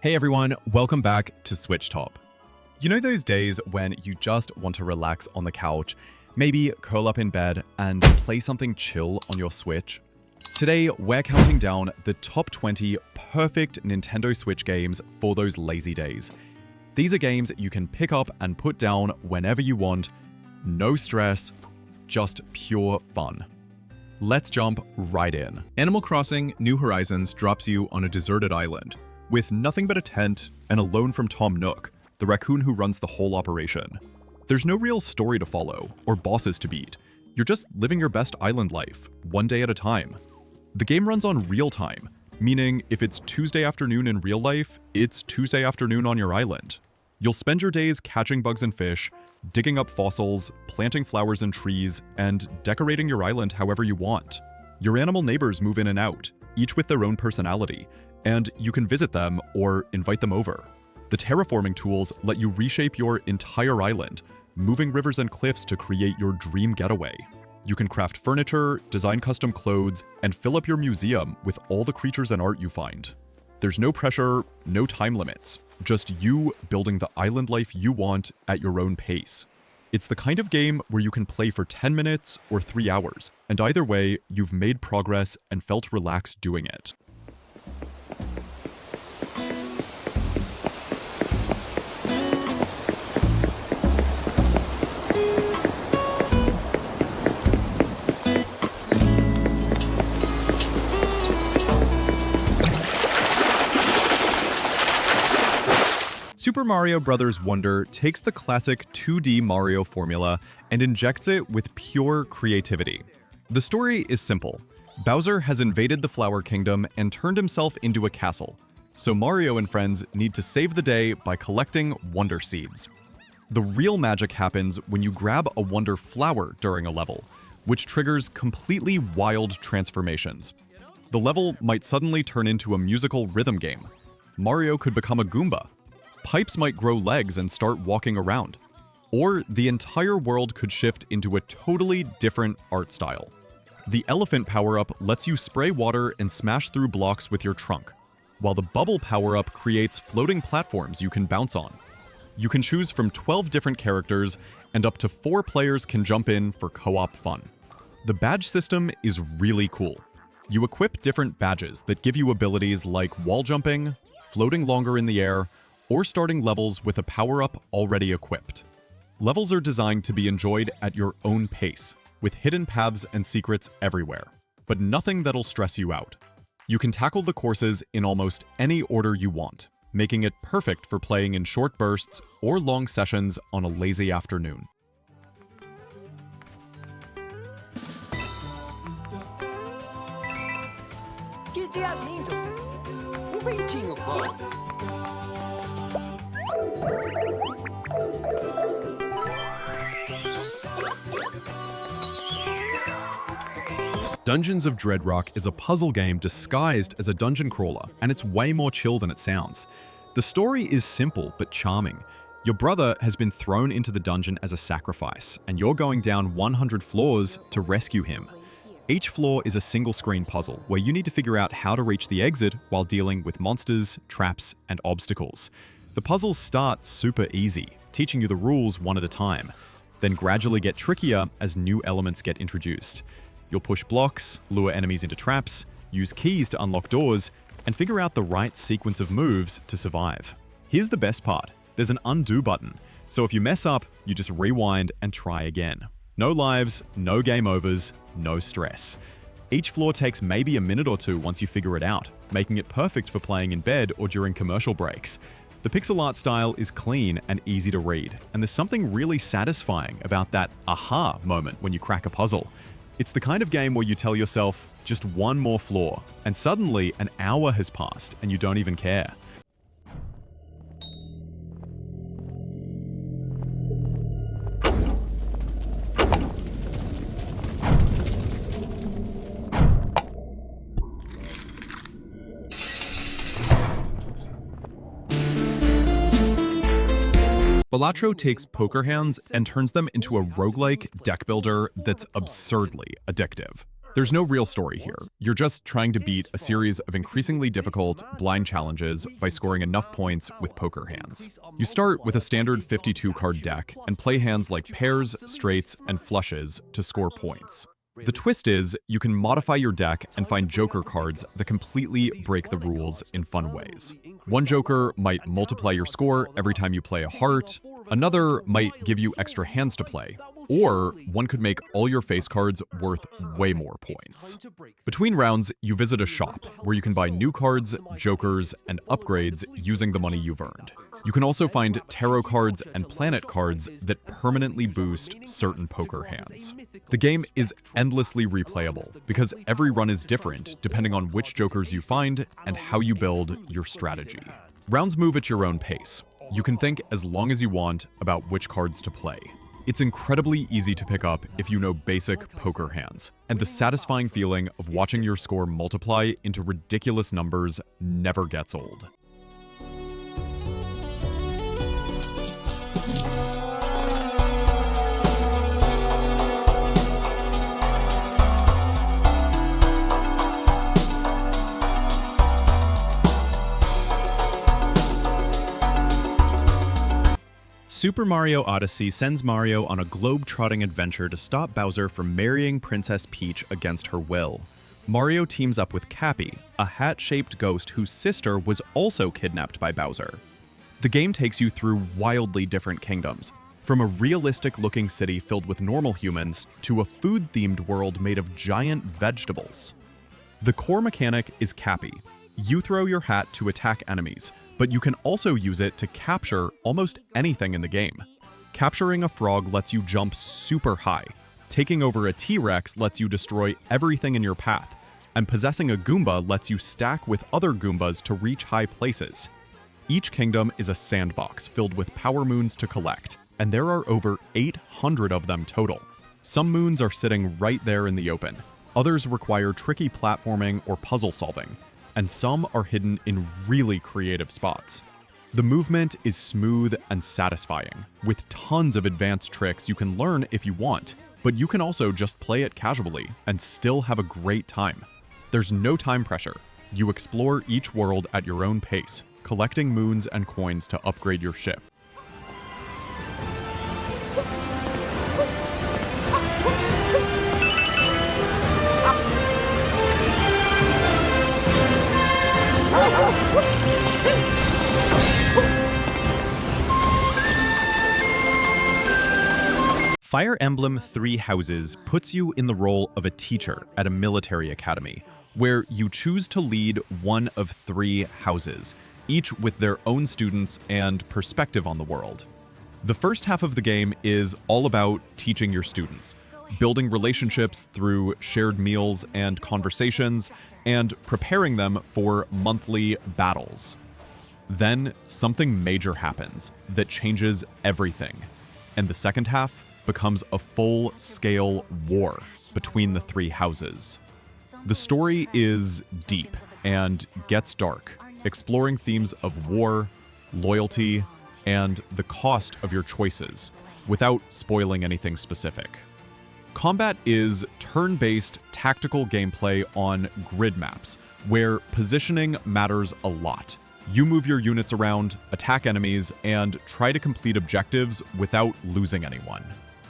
Hey everyone, welcome back to SwitchTop. You know those days when you just want to relax on the couch, maybe curl up in bed and play something chill on your Switch? Today, we're counting down the top 20 perfect Nintendo Switch games for those lazy days. These are games you can pick up and put down whenever you want, no stress, just pure fun. Let's jump right in. Animal Crossing New Horizons drops you on a deserted island, with nothing but a tent and a loan from Tom Nook, the raccoon who runs the whole operation. There's no real story to follow, or bosses to beat. You're just living your best island life, one day at a time. The game runs on real time, meaning if it's Tuesday afternoon in real life, it's Tuesday afternoon on your island. You'll spend your days catching bugs and fish, digging up fossils, planting flowers and trees, and decorating your island however you want. Your animal neighbors move in and out, each with their own personality, and you can visit them or invite them over. The terraforming tools let you reshape your entire island, moving rivers and cliffs to create your dream getaway. You can craft furniture, design custom clothes, and fill up your museum with all the creatures and art you find. There's no pressure, no time limits, just you building the island life you want at your own pace. It's the kind of game where you can play for 10 minutes or 3 hours, and either way, you've made progress and felt relaxed doing it. Super Mario Bros. Wonder takes the classic 2D Mario formula and injects it with pure creativity. The story is simple. Bowser has invaded the Flower Kingdom and turned himself into a castle, so Mario and friends need to save the day by collecting Wonder Seeds. The real magic happens when you grab a Wonder Flower during a level, which triggers completely wild transformations. The level might suddenly turn into a musical rhythm game. Mario could become a Goomba. Pipes might grow legs and start walking around. Or the entire world could shift into a totally different art style. The elephant power-up lets you spray water and smash through blocks with your trunk, while the bubble power-up creates floating platforms you can bounce on. You can choose from 12 different characters, and up to 4 players can jump in for co-op fun. The badge system is really cool. You equip different badges that give you abilities like wall jumping, floating longer in the air, or starting levels with a power-up already equipped. Levels are designed to be enjoyed at your own pace, with hidden paths and secrets everywhere, but nothing that'll stress you out. You can tackle the courses in almost any order you want, making it perfect for playing in short bursts or long sessions on a lazy afternoon. Que dia lindo! Ventinho bom! Dungeons of Dreadrock is a puzzle game disguised as a dungeon crawler, and it's way more chill than it sounds. The story is simple but charming. Your brother has been thrown into the dungeon as a sacrifice, and you're going down 100 floors to rescue him. Each floor is a single-screen puzzle where you need to figure out how to reach the exit while dealing with monsters, traps, and obstacles. The puzzles start super easy, teaching you the rules one at a time, then gradually get trickier as new elements get introduced. You'll push blocks, lure enemies into traps, use keys to unlock doors, and figure out the right sequence of moves to survive. Here's the best part. There's an undo button, so if you mess up, you just rewind and try again. No lives, no game overs, no stress. Each floor takes maybe a minute or two once you figure it out, making it perfect for playing in bed or during commercial breaks. The pixel art style is clean and easy to read, and there's something really satisfying about that aha moment when you crack a puzzle. It's the kind of game where you tell yourself, just one more floor, and suddenly an hour has passed and you don't even care. Balatro takes poker hands and turns them into a roguelike deck builder that's absurdly addictive. There's no real story here. You're just trying to beat a series of increasingly difficult, blind challenges by scoring enough points with poker hands. You start with a standard 52-card deck and play hands like pairs, straights, and flushes to score points. The twist is, you can modify your deck and find joker cards that completely break the rules in fun ways. One joker might multiply your score every time you play a heart, another might give you extra hands to play, or one could make all your face cards worth way more points. Between rounds, you visit a shop where you can buy new cards, jokers, and upgrades using the money you've earned. You can also find tarot cards and planet cards that permanently boost certain poker hands. The game is endlessly replayable because every run is different depending on which jokers you find and how you build your strategy. Rounds move at your own pace. You can think as long as you want about which cards to play. It's incredibly easy to pick up if you know basic poker hands, and the satisfying feeling of watching your score multiply into ridiculous numbers never gets old. Super Mario Odyssey sends Mario on a globe-trotting adventure to stop Bowser from marrying Princess Peach against her will. Mario teams up with Cappy, a hat-shaped ghost whose sister was also kidnapped by Bowser. The game takes you through wildly different kingdoms, from a realistic-looking city filled with normal humans to a food-themed world made of giant vegetables. The core mechanic is Cappy. You throw your hat to attack enemies, but you can also use it to capture almost anything in the game. Capturing a frog lets you jump super high. Taking over a T-Rex lets you destroy everything in your path. And possessing a Goomba lets you stack with other Goombas to reach high places. Each kingdom is a sandbox filled with power moons to collect, and there are over 800 of them total. Some moons are sitting right there in the open. Others require tricky platforming or puzzle solving, and some are hidden in really creative spots. The movement is smooth and satisfying, with tons of advanced tricks you can learn if you want, but you can also just play it casually and still have a great time. There's no time pressure. You explore each world at your own pace, collecting moons and coins to upgrade your ship. Fire Emblem Three Houses puts you in the role of a teacher at a military academy, where you choose to lead one of 3 houses, each with their own students and perspective on the world. The first half of the game is all about teaching your students, building relationships through shared meals and conversations, and preparing them for monthly battles. Then something major happens that changes everything, and the second half becomes a full-scale war between the 3 houses. The story is deep and gets dark, exploring themes of war, loyalty, and the cost of your choices, without spoiling anything specific. Combat is turn-based tactical gameplay on grid maps, where positioning matters a lot. You move your units around, attack enemies, and try to complete objectives without losing anyone.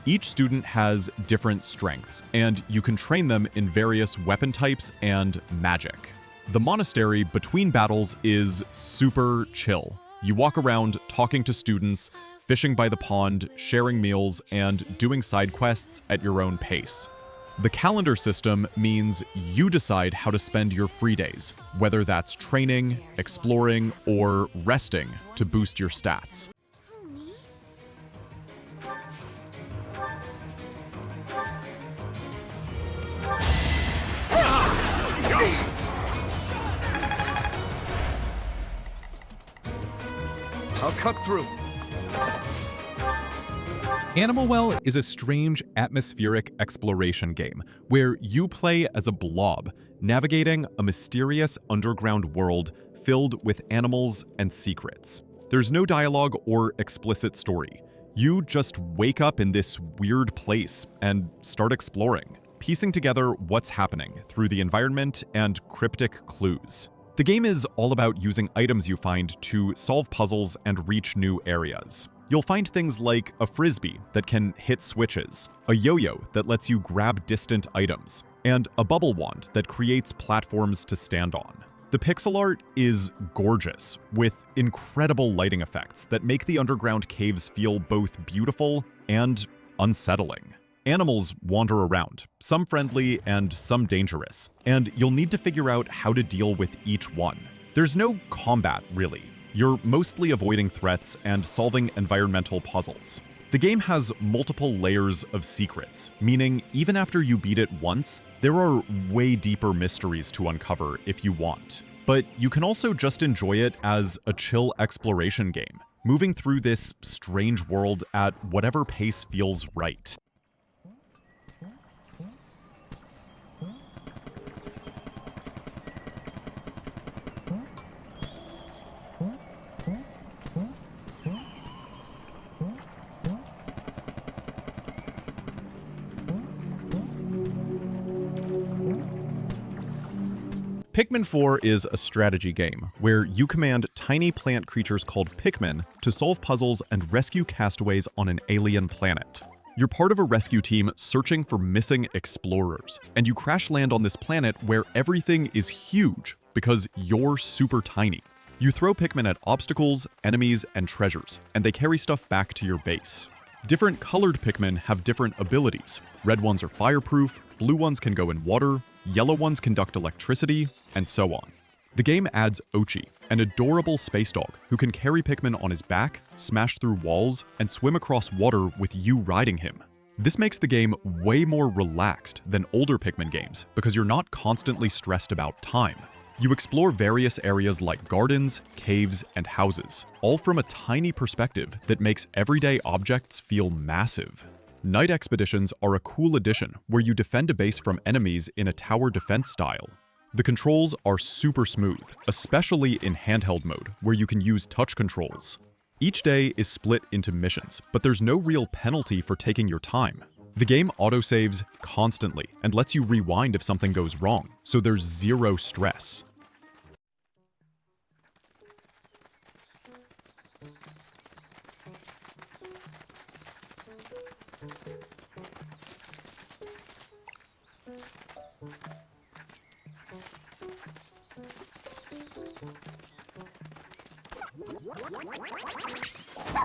Each student has different strengths, and you can train them in various weapon types and magic. The monastery between battles is super chill. You walk around talking to students, fishing by the pond, sharing meals, and doing side quests at your own pace. The calendar system means you decide how to spend your free days, whether that's training, exploring, or resting to boost your stats. I'll cut through. Animal Well is a strange atmospheric exploration game where you play as a blob, navigating a mysterious underground world filled with animals and secrets. There's no dialogue or explicit story. You just wake up in this weird place and start exploring. piecing together what's happening through the environment and cryptic clues. The game is all about using items you find to solve puzzles and reach new areas. You'll find things like a frisbee that can hit switches, a yo-yo that lets you grab distant items, and a bubble wand that creates platforms to stand on. The pixel art is gorgeous, with incredible lighting effects that make the underground caves feel both beautiful and unsettling. Animals wander around, some friendly and some dangerous, and you'll need to figure out how to deal with each one. There's no combat, really. You're mostly avoiding threats and solving environmental puzzles. The game has multiple layers of secrets, meaning even after you beat it once, there are way deeper mysteries to uncover if you want. But you can also just enjoy it as a chill exploration game, moving through this strange world at whatever pace feels right. Pikmin 4 is a strategy game where you command tiny plant creatures called Pikmin to solve puzzles and rescue castaways on an alien planet. You're part of a rescue team searching for missing explorers, and you crash land on this planet where everything is huge because you're super tiny. You throw Pikmin at obstacles, enemies, and treasures, and they carry stuff back to your base. Different colored Pikmin have different abilities. Red ones are fireproof, blue ones can go in water, yellow ones conduct electricity, and so on. The game adds Ochi, an adorable space dog who can carry Pikmin on his back, smash through walls, and swim across water with you riding him. This makes the game way more relaxed than older Pikmin games because you're not constantly stressed about time. You explore various areas like gardens, caves, and houses, all from a tiny perspective that makes everyday objects feel massive. Night expeditions are a cool addition where you defend a base from enemies in a tower defense style. The controls are super smooth, especially in handheld mode, where you can use touch controls. Each day is split into missions, but there's no real penalty for taking your time. The game autosaves constantly and lets you rewind if something goes wrong, so there's zero stress.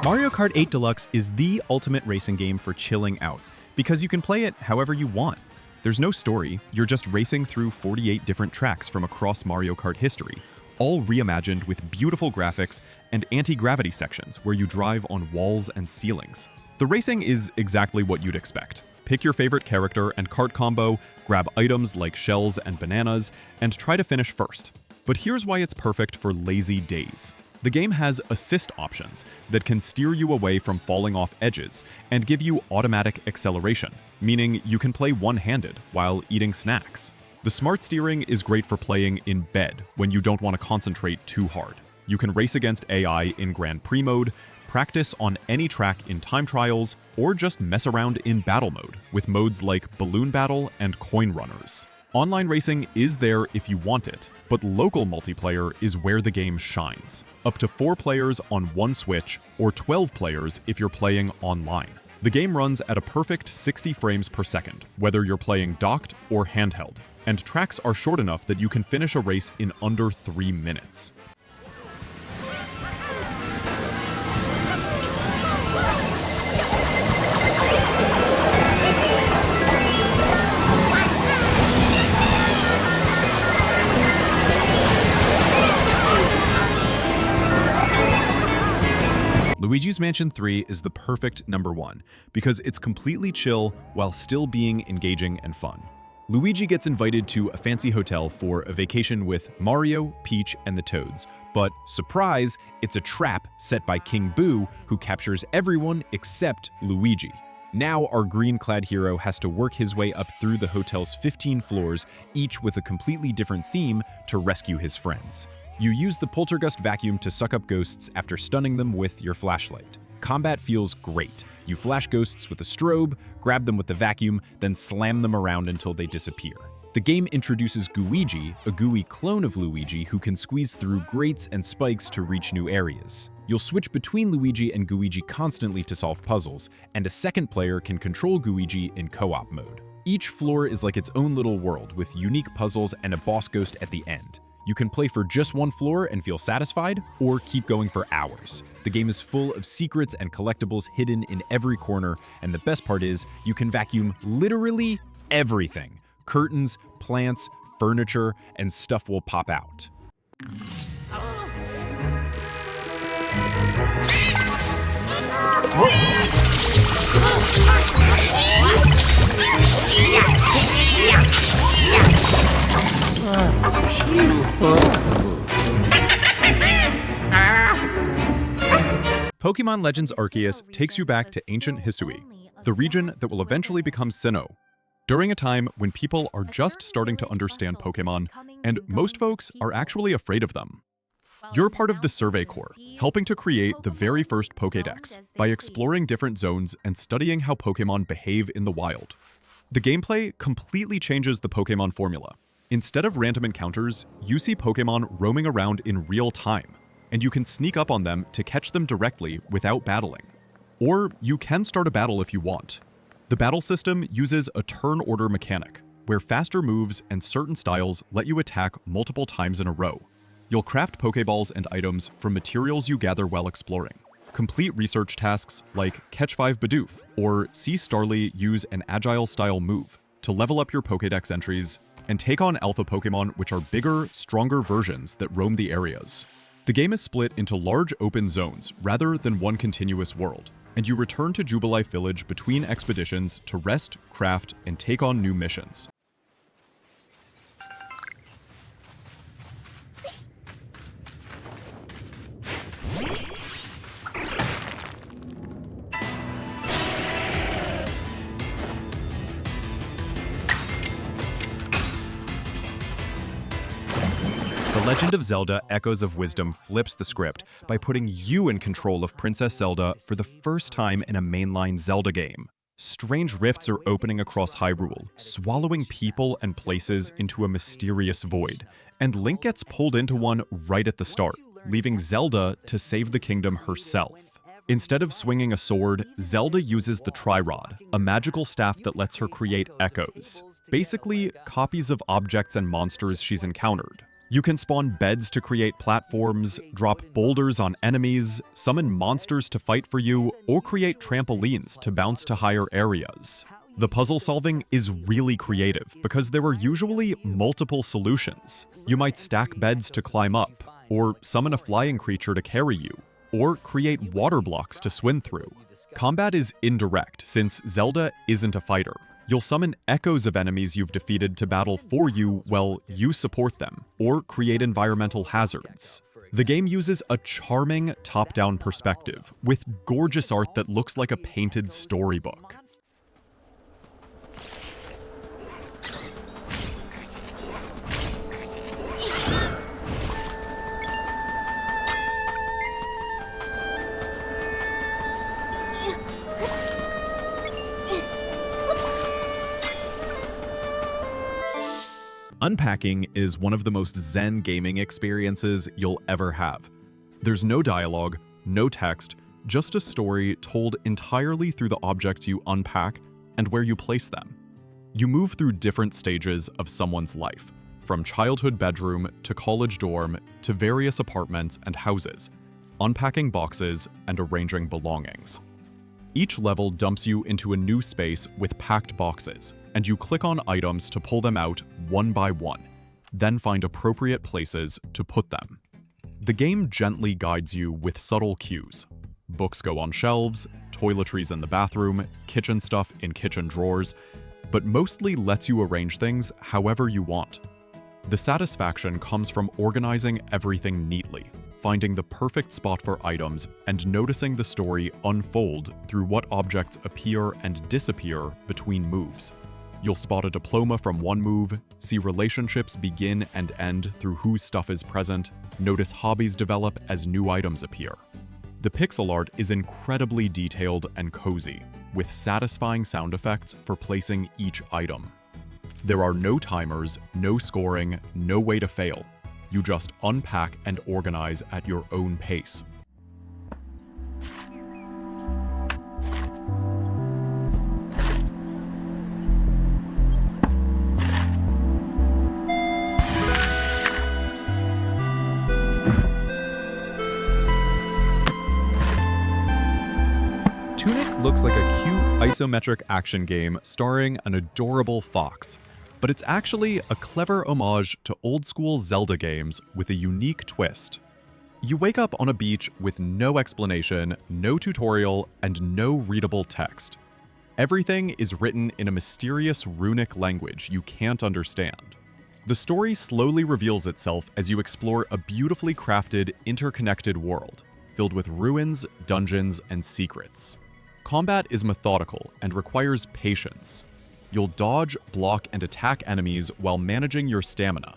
Mario Kart 8 Deluxe is the ultimate racing game for chilling out, because you can play it however you want. There's no story, you're just racing through 48 different tracks from across Mario Kart history, all reimagined with beautiful graphics and anti-gravity sections where you drive on walls and ceilings. The racing is exactly what you'd expect. Pick your favorite character and kart combo, grab items like shells and bananas, and try to finish first. But here's why it's perfect for lazy days. The game has assist options that can steer you away from falling off edges and give you automatic acceleration, meaning you can play one-handed while eating snacks. The smart steering is great for playing in bed when you don't want to concentrate too hard. You can race against AI in Grand Prix mode, practice on any track in time trials, or just mess around in battle mode with modes like Balloon Battle and Coin Runners. Online racing is there if you want it, but local multiplayer is where the game shines. Up to 4 players on one Switch, or 12 players if you're playing online. The game runs at a perfect 60 frames per second, whether you're playing docked or handheld, and tracks are short enough that you can finish a race in under 3 minutes. Luigi's Mansion 3 is the perfect number 1 because it's completely chill while still being engaging and fun. Luigi gets invited to a fancy hotel for a vacation with Mario, Peach, and the Toads, but surprise, it's a trap set by King Boo who captures everyone except Luigi. Now our green-clad hero has to work his way up through the hotel's 15 floors, each with a completely different theme, to rescue his friends. You use the poltergust vacuum to suck up ghosts after stunning them with your flashlight. combat feels great. You flash ghosts with a strobe, grab them with the vacuum, then slam them around until they disappear. The game introduces Luigi, a gooey clone of Luigi who can squeeze through grates and spikes to reach new areas. You'll switch between Luigi and Luigi constantly to solve puzzles, and a second player can control Luigi in co-op mode. Each floor is like its own little world with unique puzzles and a boss ghost at the end. You can play for just one floor and feel satisfied, or keep going for hours. The game is full of secrets and collectibles hidden in every corner, and the best part is, you can vacuum literally everything. Curtains, plants, furniture, and stuff will pop out. Pokemon Legends Arceus takes you back to ancient Hisui, the region that will eventually become Sinnoh. During a time when people are just starting to understand Pokemon, and most folks are actually afraid of them. You're part of the Survey Corps, helping to create the very first Pokédex by exploring different zones and studying how Pokemon behave in the wild. The gameplay completely changes the Pokemon formula. Instead of random encounters, you see Pokemon roaming around in real time, and you can sneak up on them to catch them directly without battling. Or you can start a battle if you want. The battle system uses a turn order mechanic, where faster moves and certain styles let you attack multiple times in a row. You'll craft Pokeballs and items from materials you gather while exploring. Complete research tasks like catch 5 Bidoof or see Starly use an agile-style move to level up your Pokédex entries, and take on alpha Pokemon which are bigger, stronger versions that roam the areas. The game is split into large open zones rather than one continuous world, and you return to Jubilife Village between expeditions to rest, craft, and take on new missions. The Legend of Zelda Echoes of Wisdom flips the script by putting you in control of Princess Zelda for the first time in a mainline Zelda game. Strange rifts are opening across Hyrule, swallowing people and places into a mysterious void, and Link gets pulled into one right at the start, leaving Zelda to save the kingdom herself. Instead of swinging a sword, Zelda uses the Tri-Rod, a magical staff that lets her create echoes, basically copies of objects and monsters she's encountered. You can spawn beds to create platforms, drop boulders on enemies, summon monsters to fight for you, or create trampolines to bounce to higher areas. The puzzle solving is really creative because there are usually multiple solutions. You might stack beds to climb up, or summon a flying creature to carry you, or create water blocks to swim through. Combat is indirect since Zelda isn't a fighter. You'll summon echoes of enemies you've defeated to battle for you while you support them, or create environmental hazards. The game uses a charming top-down perspective, with gorgeous art that looks like a painted storybook. Unpacking is one of the most zen gaming experiences you'll ever have. There's no dialogue, no text, just a story told entirely through the objects you unpack and where you place them. You move through different stages of someone's life, from childhood bedroom to college dorm to various apartments and houses, unpacking boxes and arranging belongings. Each level dumps you into a new space with packed boxes, and you click on items to pull them out one by one, then find appropriate places to put them. The game gently guides you with subtle cues. Books go on shelves, toiletries in the bathroom, kitchen stuff in kitchen drawers, but mostly lets you arrange things however you want. The satisfaction comes from organizing everything neatly, finding the perfect spot for items, and noticing the story unfold through what objects appear and disappear between moves. You'll spot a diploma from one move, see relationships begin and end through whose stuff is present, notice hobbies develop as new items appear. The pixel art is incredibly detailed and cozy, with satisfying sound effects for placing each item. There are no timers, no scoring, no way to fail. You just unpack and organize at your own pace. Tunic looks like a cute isometric action game starring an adorable fox, but it's actually a clever homage to old-school Zelda games with a unique twist. You wake up on a beach with no explanation, no tutorial, and no readable text. Everything is written in a mysterious runic language you can't understand. The story slowly reveals itself as you explore a beautifully crafted, interconnected world, filled with ruins, dungeons, and secrets. Combat is methodical and requires patience. You'll dodge, block, and attack enemies while managing your stamina.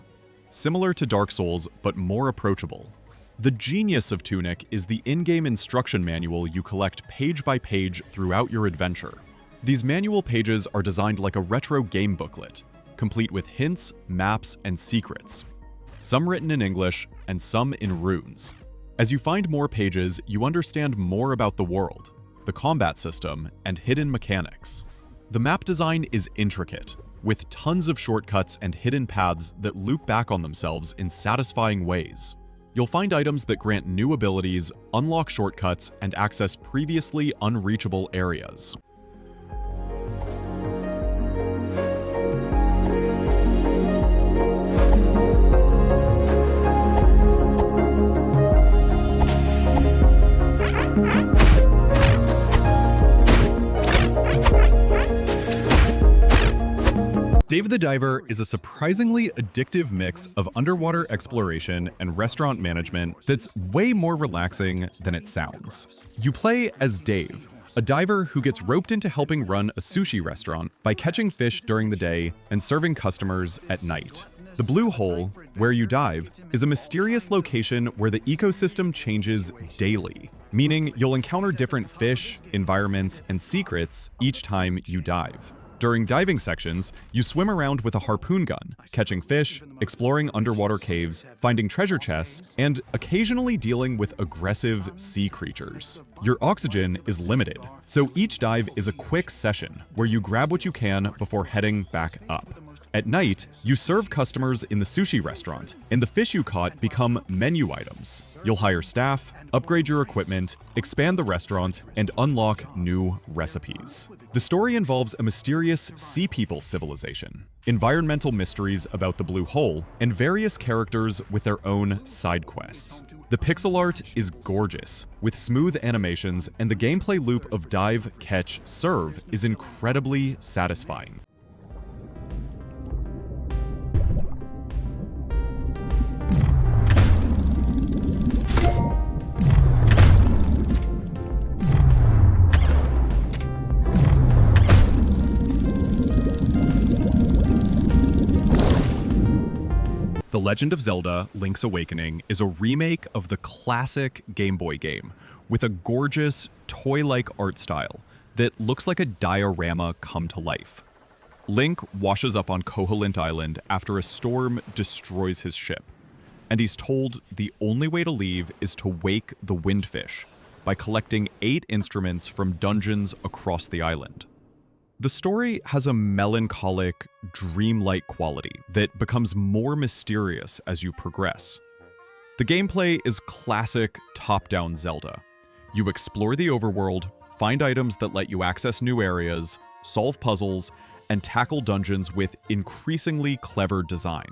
Similar to Dark Souls, but more approachable. The genius of Tunic is the in-game instruction manual you collect page by page throughout your adventure. These manual pages are designed like a retro game booklet, complete with hints, maps, and secrets. Some written in English, and some in runes. As you find more pages, you understand more about the world, the combat system, and hidden mechanics. The map design is intricate, with tons of shortcuts and hidden paths that loop back on themselves in satisfying ways. You'll find items that grant new abilities, unlock shortcuts, and access previously unreachable areas. Dave the Diver is a surprisingly addictive mix of underwater exploration and restaurant management that's way more relaxing than it sounds. You play as Dave, a diver who gets roped into helping run a sushi restaurant by catching fish during the day and serving customers at night. The Blue Hole, where you dive, is a mysterious location where the ecosystem changes daily, meaning you'll encounter different fish, environments, and secrets each time you dive. During diving sections, you swim around with a harpoon gun, catching fish, exploring underwater caves, finding treasure chests, and occasionally dealing with aggressive sea creatures. Your oxygen is limited, so each dive is a quick session where you grab what you can before heading back up. At night, you serve customers in the sushi restaurant, and the fish you caught become menu items. You'll hire staff, upgrade your equipment, expand the restaurant, and unlock new recipes. The story involves a mysterious sea people civilization, environmental mysteries about the Blue Hole, and various characters with their own side quests. The pixel art is gorgeous, with smooth animations, and the gameplay loop of dive, catch, serve is incredibly satisfying. The Legend of Zelda: Link's Awakening is a remake of the classic Game Boy game, with a gorgeous, toy-like art style that looks like a diorama come to life. Link washes up on Koholint Island after a storm destroys his ship, and he's told the only way to leave is to wake the Windfish by collecting 8 instruments from dungeons across the island. The story has a melancholic, dreamlike quality that becomes more mysterious as you progress. The gameplay is classic top-down Zelda. You explore the overworld, find items that let you access new areas, solve puzzles, and tackle dungeons with increasingly clever design.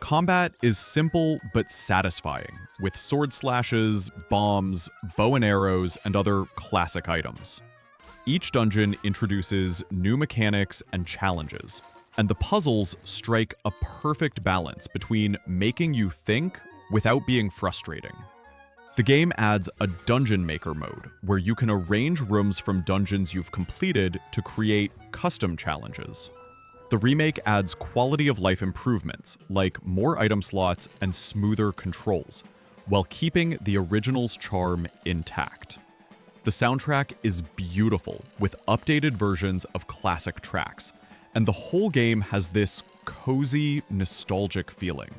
Combat is simple but satisfying, with sword slashes, bombs, bow and arrows, and other classic items. Each dungeon introduces new mechanics and challenges, and the puzzles strike a perfect balance between making you think without being frustrating. The game adds a Dungeon Maker mode, where you can arrange rooms from dungeons you've completed to create custom challenges. The remake adds quality of life improvements, like more item slots and smoother controls, while keeping the original's charm intact. The soundtrack is beautiful, with updated versions of classic tracks, and the whole game has this cozy, nostalgic feeling.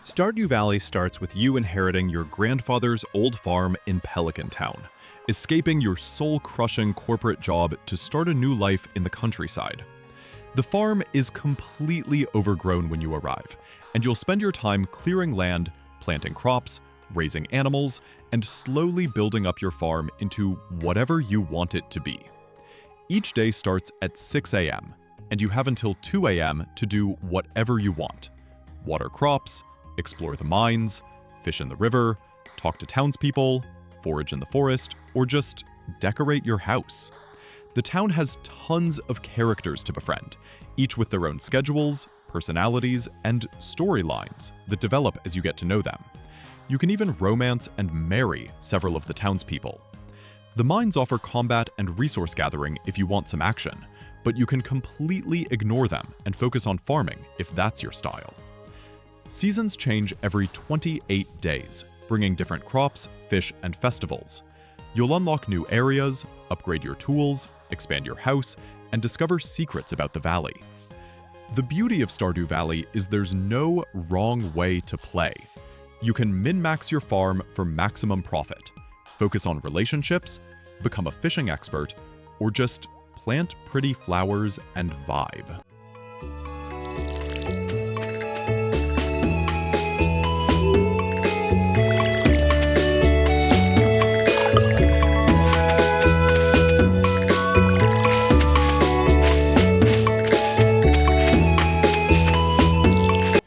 Stardew Valley starts with you inheriting your grandfather's old farm in Pelican Town, escaping your soul-crushing corporate job to start a new life in the countryside. The farm is completely overgrown when you arrive, and you'll spend your time clearing land, planting crops, raising animals, and slowly building up your farm into whatever you want it to be. Each day starts at 6 a.m., and you have until 2 a.m. to do whatever you want. Water crops, explore the mines, fish in the river, talk to townspeople, forage in the forest, or just decorate your house. The town has tons of characters to befriend, each with their own schedules, personalities, and storylines that develop as you get to know them. You can even romance and marry several of the townspeople. The mines offer combat and resource gathering if you want some action, but you can completely ignore them and focus on farming if that's your style. Seasons change every 28 days, bringing different crops, fish, and festivals. You'll unlock new areas, upgrade your tools, expand your house, and discover secrets about the valley. The beauty of Stardew Valley is there's no wrong way to play. You can min-max your farm for maximum profit, focus on relationships, become a fishing expert, or just plant pretty flowers and vibe.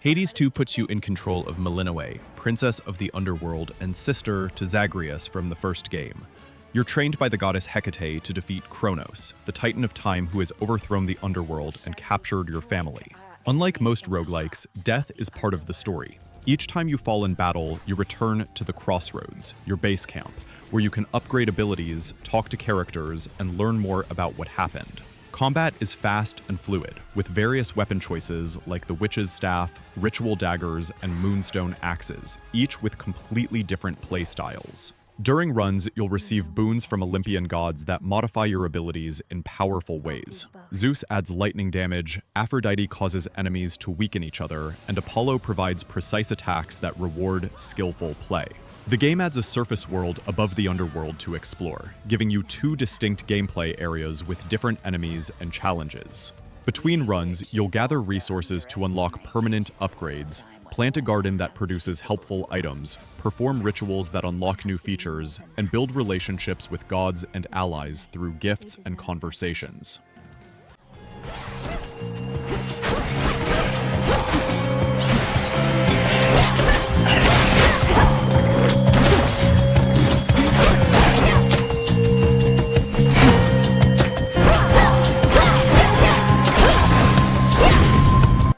Hades 2 puts you in control of Melinoe, princess of the underworld and sister to Zagreus from the first game. You're trained by the goddess Hecate to defeat Kronos, the titan of time who has overthrown the underworld and captured your family. Unlike most roguelikes, death is part of the story. Each time you fall in battle, you return to the Crossroads, your base camp, where you can upgrade abilities, talk to characters, and learn more about what happened. Combat is fast and fluid, with various weapon choices like the Witch's Staff, Ritual Daggers, and Moonstone Axes, each with completely different playstyles. During runs, you'll receive boons from Olympian gods that modify your abilities in powerful ways. Zeus adds lightning damage, Aphrodite causes enemies to weaken each other, and Apollo provides precise attacks that reward skillful play. The game adds a surface world above the underworld to explore, giving you 2 distinct gameplay areas with different enemies and challenges. Between runs, you'll gather resources to unlock permanent upgrades, plant a garden that produces helpful items, perform rituals that unlock new features, and build relationships with gods and allies through gifts and conversations.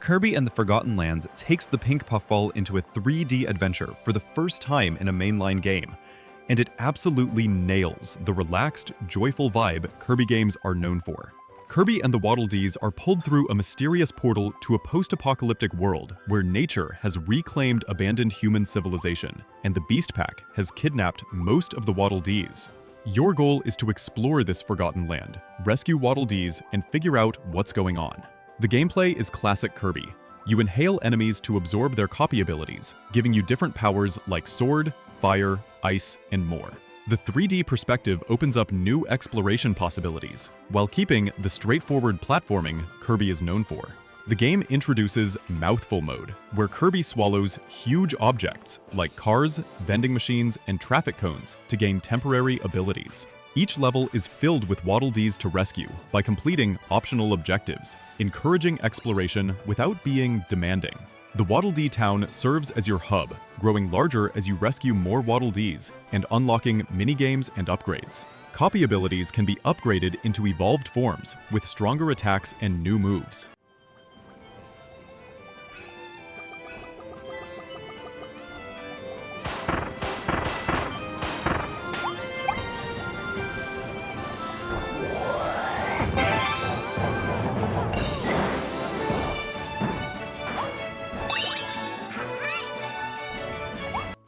Kirby and the Forgotten Lands takes the pink puffball into a 3D adventure for the first time in a mainline game, and it absolutely nails the relaxed, joyful vibe Kirby games are known for. Kirby and the Waddle Dees are pulled through a mysterious portal to a post-apocalyptic world where nature has reclaimed abandoned human civilization, and the Beast Pack has kidnapped most of the Waddle Dees. Your goal is to explore this forgotten land, rescue Waddle Dees, and figure out what's going on. The gameplay is classic Kirby. You inhale enemies to absorb their copy abilities, giving you different powers like sword, fire, ice, and more. The 3D perspective opens up new exploration possibilities, while keeping the straightforward platforming Kirby is known for. The game introduces Mouthful Mode, where Kirby swallows huge objects like cars, vending machines, and traffic cones to gain temporary abilities. Each level is filled with Waddle Dees to rescue by completing optional objectives, encouraging exploration without being demanding. The Waddle Dee town serves as your hub, growing larger as you rescue more Waddle Dees and unlocking minigames and upgrades. Copy abilities can be upgraded into evolved forms with stronger attacks and new moves.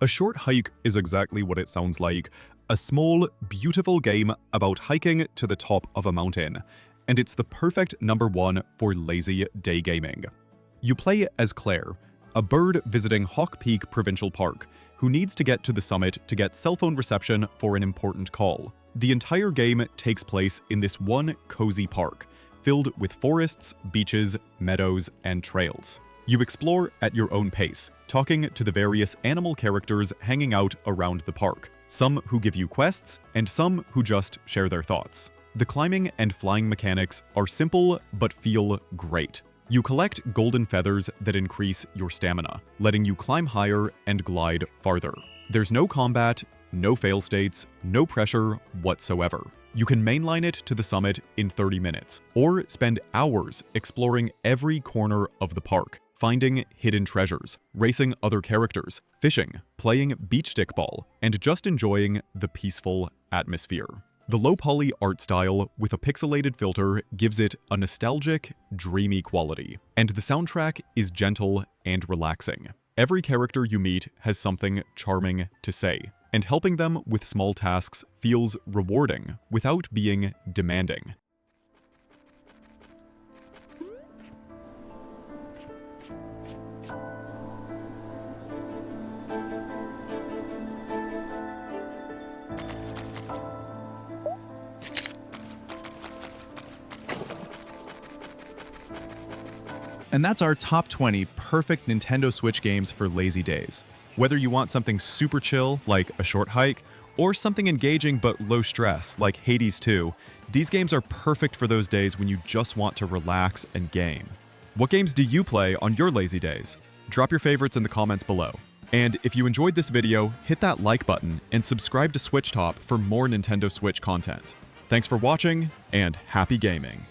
A Short Hike is exactly what it sounds like. A small, beautiful game about hiking to the top of a mountain. And it's the perfect number one for lazy day gaming. You play as Claire, a bird visiting Hawk Peak Provincial Park, who needs to get to the summit to get cell phone reception for an important call. The entire game takes place in this one cozy park, filled with forests, beaches, meadows, and trails. You explore at your own pace, talking to the various animal characters hanging out around the park, some who give you quests, and some who just share their thoughts. The climbing and flying mechanics are simple but feel great. You collect golden feathers that increase your stamina, letting you climb higher and glide farther. There's no combat, no fail states, no pressure whatsoever. You can mainline it to the summit in 30 minutes, or spend hours exploring every corner of the park, finding hidden treasures, racing other characters, fishing, playing beach stickball, and just enjoying the peaceful atmosphere. The low-poly art style with a pixelated filter gives it a nostalgic, dreamy quality, and the soundtrack is gentle and relaxing. Every character you meet has something charming to say, and helping them with small tasks feels rewarding without being demanding. And that's our top 20 perfect Nintendo Switch games for lazy days. Whether you want something super chill, like A Short Hike, or something engaging but low stress, like Hades 2, these games are perfect for those days when you just want to relax and game. What games do you play on your lazy days? Drop your favorites in the comments below. And if you enjoyed this video, hit that like button and subscribe to SwitchTop for more Nintendo Switch content. Thanks for watching, and happy gaming!